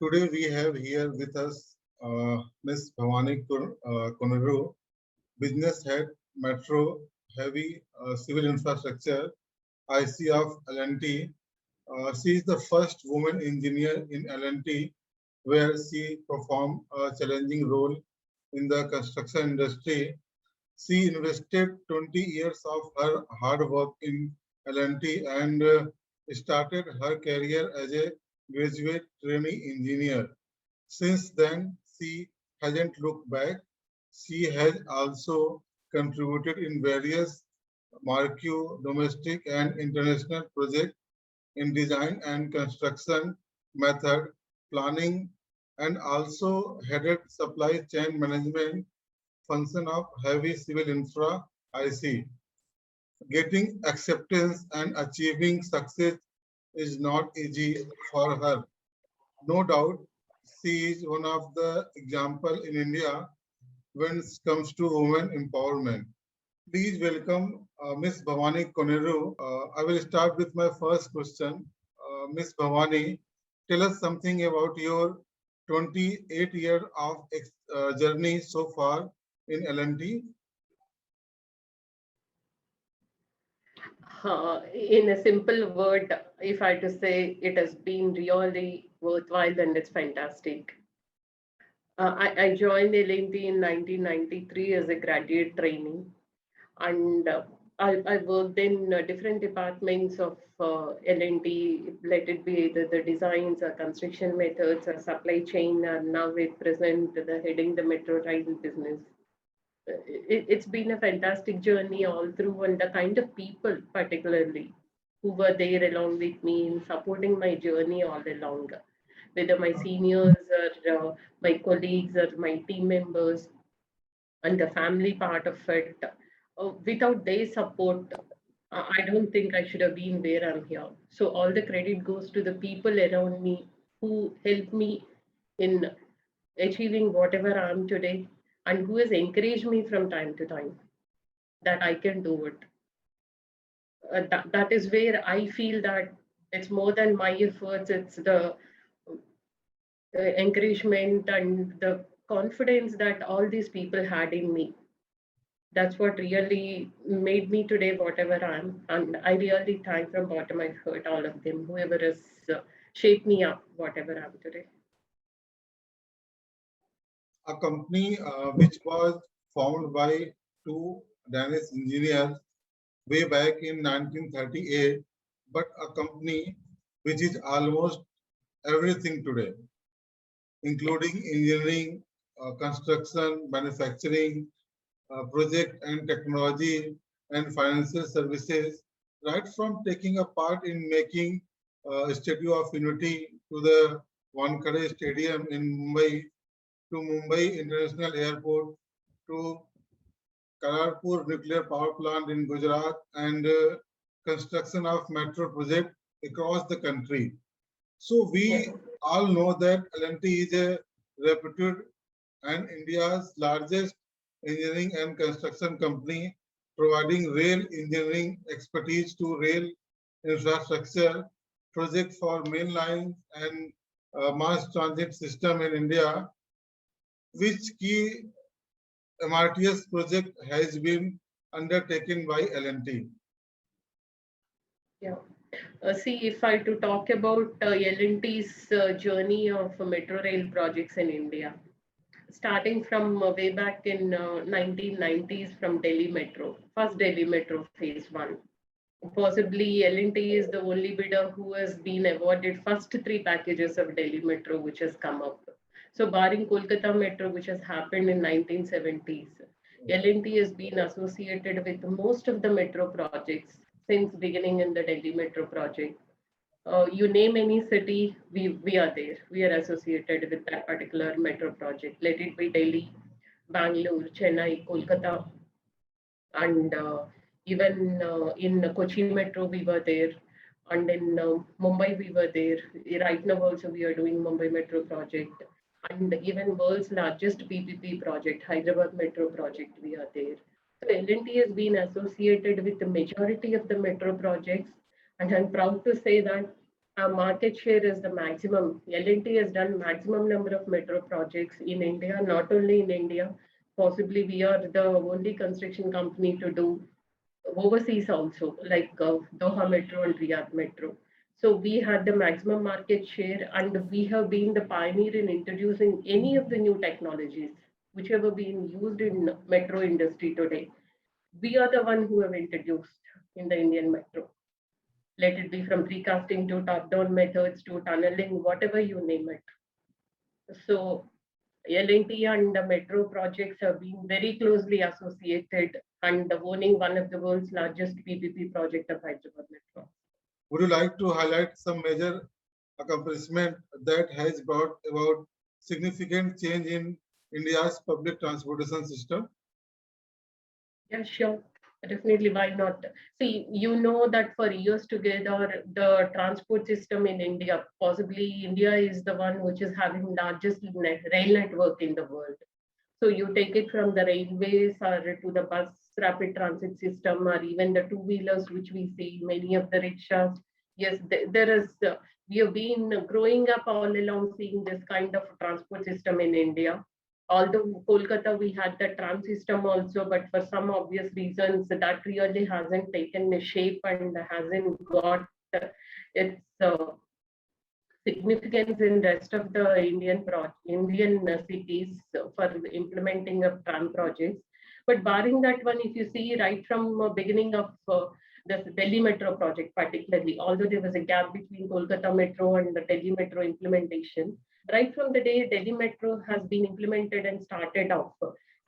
Today we have here with us Ms. Bhavani Koneru, Business Head, Metro Heavy Civil Infrastructure, IC of L&T. She is the first woman engineer in L&T, where she performed a challenging role in the construction industry. She invested 20 years of her hard work in L&T and started her career as a graduate trainee engineer. Since then, she hasn't looked back. She has also contributed in various marquee domestic and international projects in design and construction method planning, and also headed supply chain management function of heavy civil infra IC. Getting acceptance and achieving success is not easy for her. No doubt, she is one of the example in India when it comes to women empowerment. Please welcome Ms. Bhavani Koneru. I will start with my first question. Ms. Bhavani, tell us something about your 28-year of journey so far in L&T. In a simple word, if I had to say, it has been really worthwhile and it's fantastic. I joined L&T in 1993 as a graduate trainee, and I worked in different departments of L&T, let it be either the designs or construction methods or supply chain, and now at present the heading the metro rail business. It's been a fantastic journey all through, and the kind of people particularly who were there along with me in supporting my journey all along, whether my seniors or my colleagues or my team members and the family part of it. Without their support, I don't think I should have been where I'm here. So all the credit goes to the people around me who helped me in achieving whatever I am today, and who has encouraged me from time to time that I can do it. That is where I feel that it's more than my efforts, it's the encouragement and the confidence that all these people had in me. That's what really made me today whatever I am. And I really thank from bottom of my heart all of them, whoever has shaped me up, whatever I am today. A company which was formed by two Danish engineers way back in 1938, but a company which is almost everything today, including engineering, construction, manufacturing, project and technology, and financial services, right from taking a part in making Statue of Unity to the Wankhede Stadium in Mumbai, to Mumbai International Airport, to Kararpur Nuclear Power Plant in Gujarat, and construction of metro project across the country. So Yes. we all know that L&T is a reputed and India's largest engineering and construction company, providing rail engineering expertise to rail infrastructure project for main lines and mass transit system in India. Which key MRTS project has been undertaken by L&T? Yeah. See, if I to talk about L&T's journey of metro rail projects in India, starting from way back in 1990s from Delhi Metro, first Delhi Metro Phase 1. Possibly L&T is the only bidder who has been awarded first three packages of Delhi Metro which has come up. So barring Kolkata Metro, which has happened in 1970s, L&T has been associated with most of the metro projects since beginning in the Delhi Metro project. You name any city, we are there. We are associated with that particular metro project. Let it be Delhi, Bangalore, Chennai, Kolkata, and even in Kochi Metro we were there, and in Mumbai we were there. Right now also we are doing Mumbai Metro project, and even world's largest PPP project, Hyderabad Metro project, we are there. So L&T has been associated with the majority of the metro projects, and I'm proud to say that Our market share is the maximum. L&T has done maximum number of metro projects in India, not only in India. Possibly we are the only construction company to do overseas also, like Doha Metro and Riyadh Metro. So we had the maximum market share, and we have been the pioneer in introducing any of the new technologies which have been used in metro industry today. We are the one who have introduced in the Indian metro. Let it be from precasting to top-down methods to tunneling, whatever you name it. So L&T and the metro projects have been very closely associated and owning one of the world's largest PPP project of Hyderabad Metro. Would you like to highlight some major accomplishment that has brought about significant change in India's public transportation system? Yeah, sure. Definitely, why not? See, you know that for years together, the transport system in India, possibly India is the one which is having largest rail network in the world. So you take it from the railways or to the bus rapid transit system or even the two-wheelers, which we see, many of the rickshaws. Yes, there is, we have been growing up all along seeing this kind of transport system in India. Although Kolkata, we had the tram system also, but for some obvious reasons, that really hasn't taken the shape and hasn't got its significance in rest of the Indian cities for implementing of tram projects. But barring that one, if you see right from beginning of the Delhi Metro project particularly, although there was a gap between Kolkata Metro and the Delhi Metro implementation, right from the day Delhi Metro has been implemented and started off,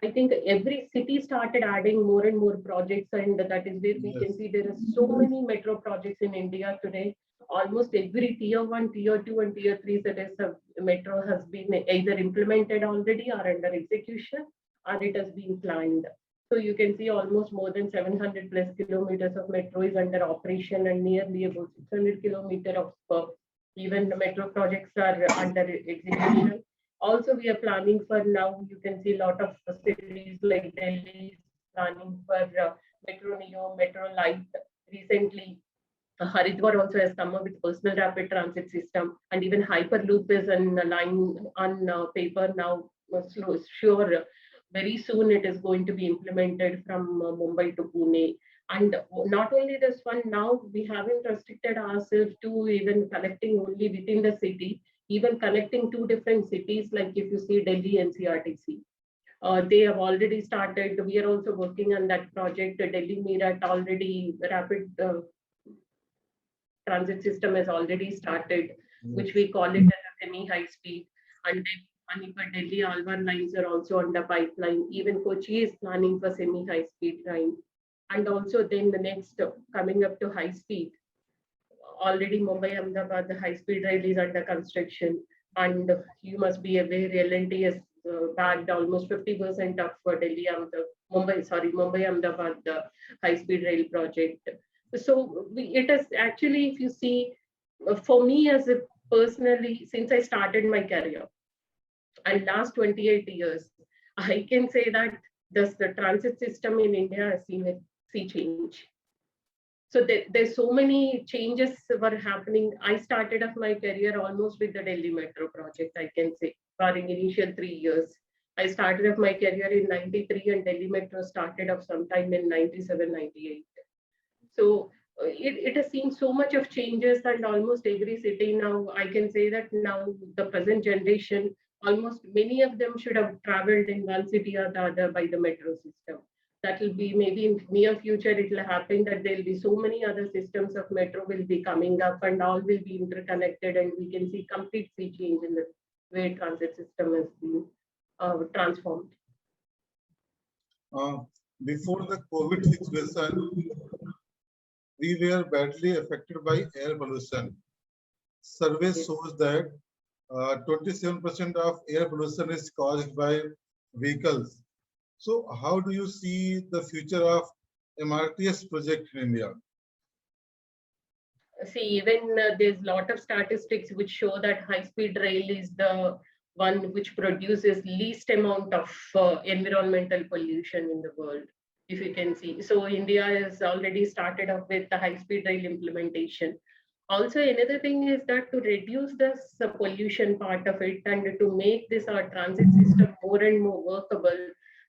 I think every city started adding more and more projects, and that is where we can see there are so many metro projects in India today. Almost every tier 1, tier 2, and tier 3 cities of metro has been either implemented already or under execution, or it has been planned. So you can see almost more than 700 plus kilometers of metro is under operation, and nearly about 600 kilometers of even the metro projects are under execution. Also, we are planning for now, you can see a lot of cities like Delhi is planning for Metro Neo, Metro Light. Recently, Haridwar also has come up with personal rapid transit system, and even Hyperloop is in a line on paper now. Sure, very soon it is going to be implemented from Mumbai to Pune. And not only this one, now we haven't restricted ourselves to even connecting only within the city, even connecting two different cities, like if you see Delhi and CRTC. They have already started. We are also working on that project. Delhi Meerut already rapid transit system has already started, which we call it as a semi-high speed. And Panipat Delhi Alwar lines are also on the pipeline. Even Kochi is planning for semi-high speed line. And also then the next coming up to high speed. Already Mumbai Ahmedabad, the high speed rail is under construction. And you must be aware, L&T has bagged almost 50% of Delhi Mumbai Ahmedabad the high speed rail project. So it is actually, if you see, for me as a personally, since I started my career and last 28 years, I can say that the transit system in India has seen a sea change. So there's so many changes were happening. I started off my career almost with the Delhi Metro project, I can say, barring initial 3 years. I started off my career in 93 and Delhi Metro started off sometime in 97, 98. So it has seen so much of changes, and almost every city now, I can say that now the present generation, almost many of them should have traveled in one city or the other by the metro system. That will be maybe in near future, it will happen that there will be so many other systems of metro will be coming up and all will be interconnected, and we can see complete sea change in the way transit system has been transformed. Before the COVID situation, we were badly affected by air pollution. Survey shows that 27% of air pollution is caused by vehicles. So how do you see the future of MRTS project in India? See, even there's a lot of statistics which show that high-speed rail is the one which produces least amount of environmental pollution in the world, if you can see. So India has already started up with the high-speed rail implementation. Also, another thing is that to reduce this pollution part of it and to make this our transit system more and more workable,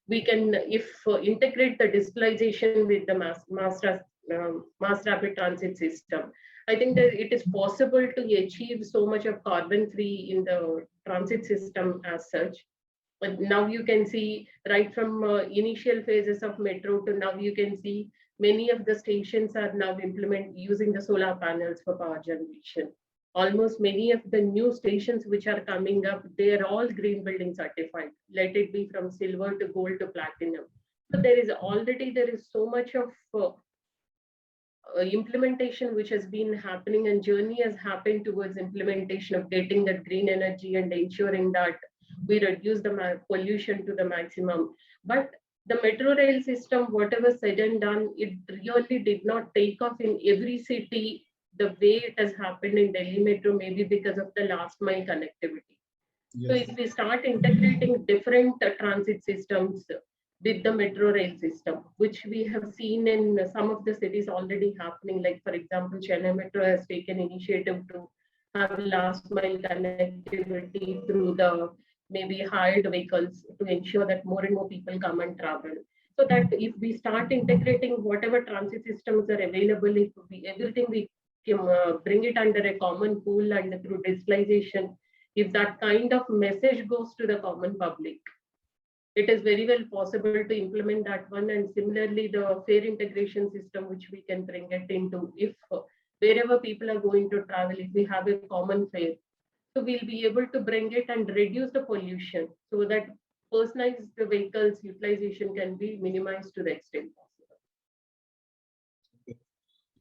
we can, if integrate the digitalization with the mass rapid transit system. I think that it is possible to achieve so much of carbon free in the transit system as such. But now you can see right from initial phases of metro to now you can see many of the stations are now using the solar panels for power generation. Almost many of the new stations which are coming up, they are all green building certified. Let it be from silver to gold to platinum. So there is so much of implementation which has been happening, and journey has happened towards implementation of getting that green energy and ensuring that we reduce the pollution to the maximum. But the metro rail system, whatever said and done, it really did not take off in every city the way it has happened in Delhi Metro, maybe because of the last mile connectivity. So Yes. if we start integrating different transit systems with the metro rail system, which we have seen in some of the cities already happening, like for example, Chennai Metro has taken initiative to have last mile connectivity through the maybe hired vehicles to ensure that more and more people come and travel. So that if we start integrating whatever transit systems are available, if everything we can, bring it under a common pool and through digitalization, if that kind of message goes to the common public, it is very well possible to implement that one. And similarly, the fare integration system, which we can bring it into, if wherever people are going to travel, if we have a common fare, so we'll be able to bring it and reduce the pollution so that personalized vehicles utilization can be minimized to the extent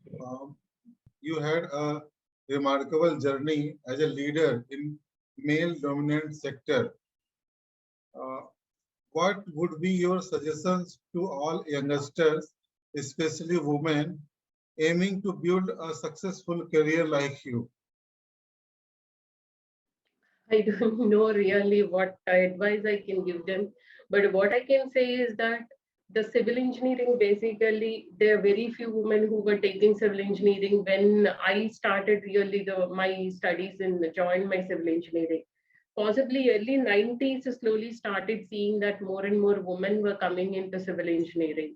possible. You had a remarkable journey as a leader in male-dominant sector. Uh, what would be your suggestions to all youngsters, especially women, aiming to build a successful career like you? I don't know really what advice I can give them, but what I can say is that the civil engineering, basically, there are very few women who were taking civil engineering when I started really my studies and joined my civil engineering. Possibly early 90s slowly started seeing that more and more women were coming into civil engineering.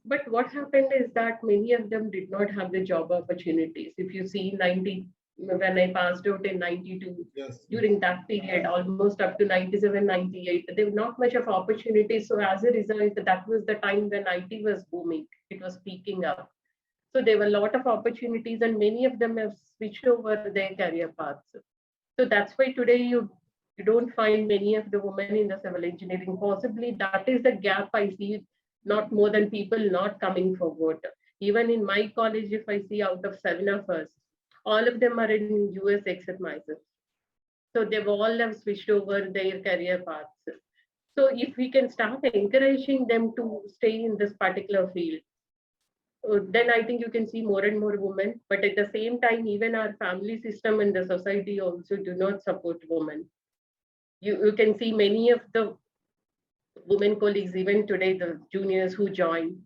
But what happened is that many of them did not have the job opportunities. If you see 90, when I passed out in 92, Yes. during that period, almost up to 97, 98, there was not much of opportunities. So as a result, that was the time when IT was booming. It was peaking up. So there were a lot of opportunities and many of them have switched over their career paths. So that's why today you don't find many of the women in the civil engineering. Possibly that is the gap I see, not more than people not coming forward. Even in my college, if I see out of 7 of us, all of them are in US except myself. So they've all have switched over their career paths. So if we can start encouraging them to stay in this particular field, then I think you can see more and more women. But at the same time, even our family system and the society also do not support women. You can see many of the women colleagues, even today, the juniors who join,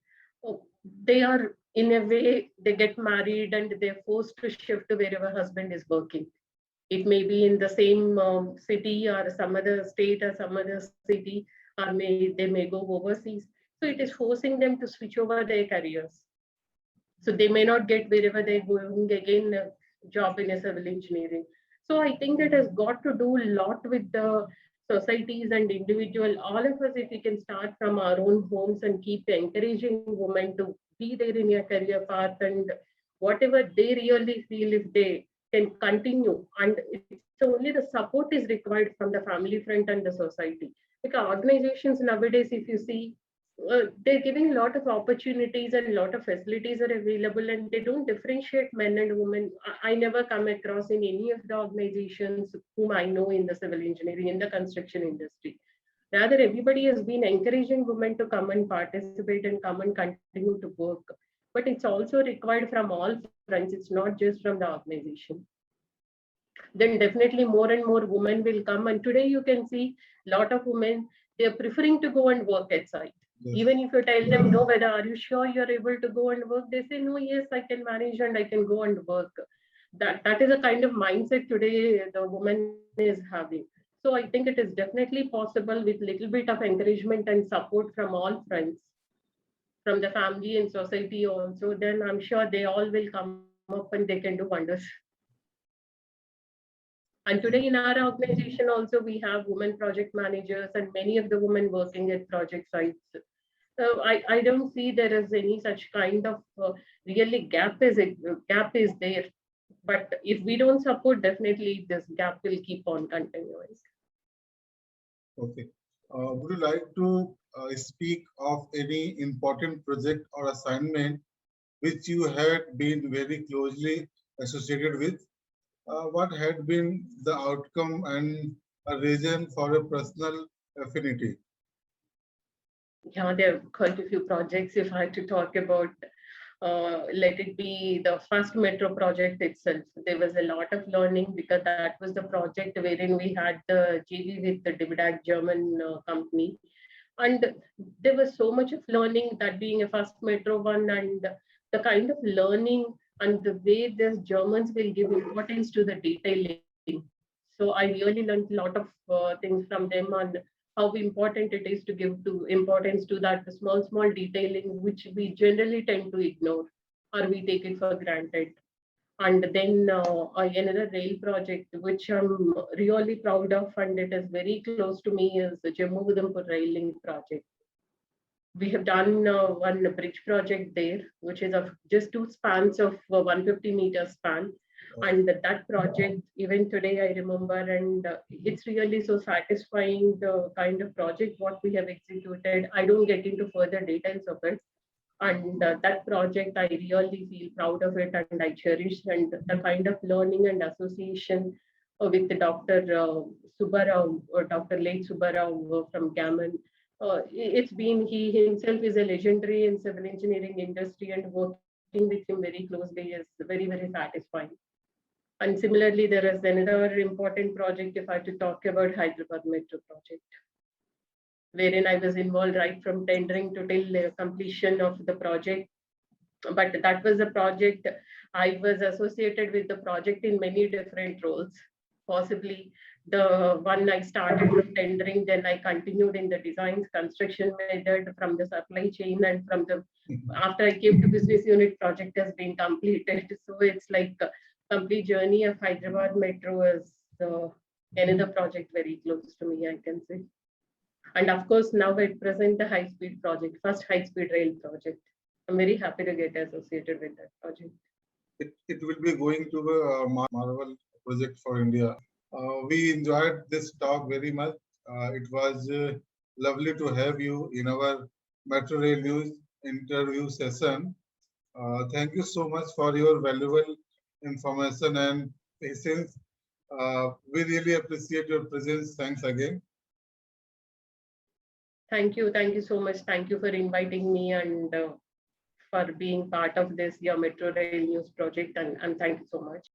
they are in a way, they get married and they're forced to shift to wherever husband is working. It may be in the same city or some other state or some other city, or they may go overseas. So it is forcing them to switch over their careers. So they may not get wherever they're going again a job in a civil engineering. So I think that has got to do a lot with the societies and individual. All of us, if we can start from our own homes and keep encouraging women to be there in your career path and whatever they really feel, if they can continue, and it's only the support is required from the family front and the society. Because organizations nowadays, if you see, they're giving a lot of opportunities and a lot of facilities are available, and they don't differentiate men and women. I never come across in any of the organizations whom I know in the civil engineering, in the construction industry. Rather, everybody has been encouraging women to come and participate and come and continue to work. But it's also required from all fronts. It's not just from the organization. Then definitely more and more women will come. And today you can see a lot of women, they're preferring to go and work at site. Yes. Even if you tell them, no, whether are you sure you're able to go and work? They say, no, yes, I can manage and I can go and work. that is a kind of mindset today the woman is having. So I think it is definitely possible with little bit of encouragement and support from all fronts, from the family and society also, then I'm sure they all will come up and they can do wonders. And today in our organization also, we have women project managers and many of the women working at project sites. So I don't see there is any such kind of really gap is there. But if we don't support, definitely this gap will keep on continuing. Okay. Would you like to speak of any important project or assignment which you had been very closely associated with? What had been the outcome and a reason for a personal affinity? Yeah, there are quite a few projects. If I had to talk about, let it be the first metro project itself, there was a lot of learning because that was the project wherein we had the JV with the Dividag German company. And there was so much of learning, that being a first metro one, and the kind of learning and the way the Germans will give importance to the detailing. So I really learned a lot of things from them on how important it is to give to importance to that small detailing, which we generally tend to ignore or we take it for granted. And then another rail project, which I'm really proud of, and it is very close to me, is the Jammu Udhampur Rail Link project. We have done one bridge project there, which is of just two spans of 150-meter span. And that project, even today, I remember, and it's really so satisfying, the kind of project what we have executed. I don't get into further details of it. And that project, I really feel proud of it and I cherish, and the kind of learning and association with the Dr. Subbarao, or Dr. Late Subbarao from Gammon. It's been, he himself is a legendary in civil engineering industry, and working with him very closely is very satisfying. And similarly, there is another important project, if I have to talk about Hyderabad Metro project, wherein I was involved right from tendering to till completion of the project. But that was a project, I was associated with the project in many different roles. Possibly the one I started from tendering, then I continued in the designs, construction method, from the supply chain, and from the after I came to business unit, project has been completed. So it's like a complete journey of Hyderabad Metro is another project very close to me, I can say. And of course, now at present, the high-speed project, first high-speed rail project. I'm very happy to get associated with that project. It will be going to be a marvel project for India. We enjoyed this talk very much. It was lovely to have you in our Metro Rail News interview session. Thank you so much for your valuable information and patience. We really appreciate your presence. Thanks again. Thank you so much. Thank you for inviting me and for being part of this Your Metro Rail News project, and thank you so much.